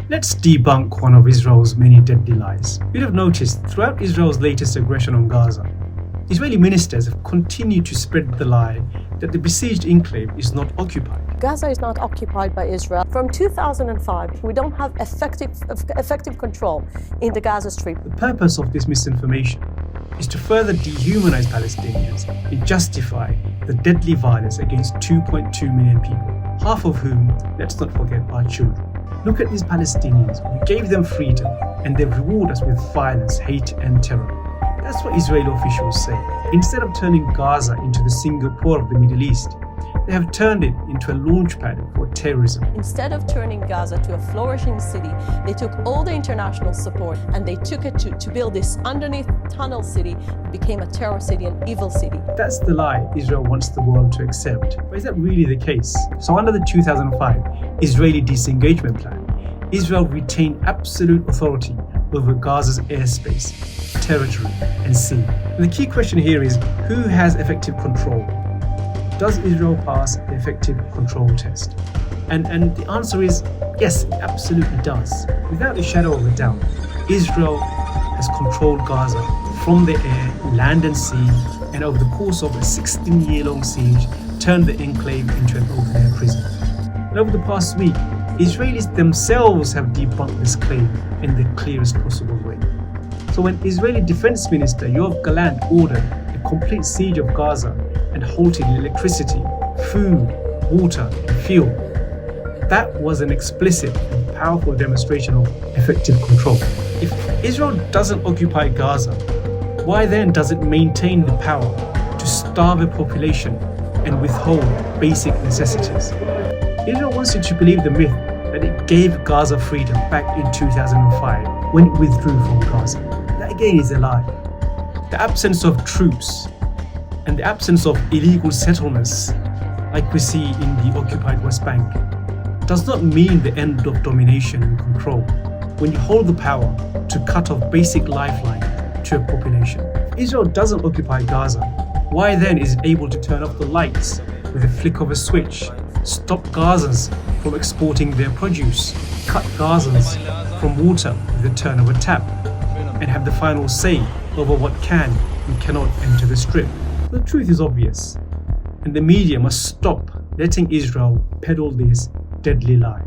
Let's debunk one of Israel's many deadly lies. You'd have noticed throughout Israel's latest aggression on Gaza, Israeli ministers have continued to spread the lie that the besieged enclave is not occupied. Gaza is not occupied by Israel. From 2005, we don't have effective control in the Gaza Strip. The purpose of this misinformation is to further dehumanize Palestinians and justify the deadly violence against 2.2 million people, half of whom, let's not forget, are children. Look at these Palestinians. We gave them freedom and they reward us with violence, hate and terror. That's what Israeli officials say. Instead of turning Gaza into the Singapore of the Middle East, they have turned it into a launchpad for terrorism. Instead of turning Gaza to a flourishing city, they took all the international support and they took it to build this underneath tunnel city. It became a terror city, an evil city. That's the lie Israel wants the world to accept. But is that really the case? So under the 2005 Israeli disengagement plan, Israel retained absolute authority over Gaza's airspace, territory and sea. And the key question here is, who has effective control? Does Israel pass the effective control test? And the answer is yes, it absolutely does. Without a shadow of a doubt, Israel has controlled Gaza from the air, land and sea, and over the course of a 16-year-long siege, turned the enclave into an open-air prison. And over the past week, Israelis themselves have debunked this claim in the clearest possible way. So when Israeli Defense Minister Yoav Gallant ordered a complete siege of Gaza and halted electricity, food, water, and fuel, that was an explicit and powerful demonstration of effective control. If Israel doesn't occupy Gaza, why then does it maintain the power to starve a population and withhold basic necessities? Israel wants you to believe the myth that it gave Gaza freedom back in 2005 when it withdrew from Gaza. That again is a lie. The absence of troops and the absence of illegal settlements, like we see in the occupied West Bank, does not mean the end of domination and control when you hold the power to cut off basic lifeline to a population. If Israel doesn't occupy Gaza, why then is it able to turn off the lights with a flick of a switch, stop Gazans from exporting their produce, cut Gazans from water with the turn of a tap, and have the final say over what can and cannot enter the strip? The truth is obvious, and the media must stop letting Israel peddle this deadly lie.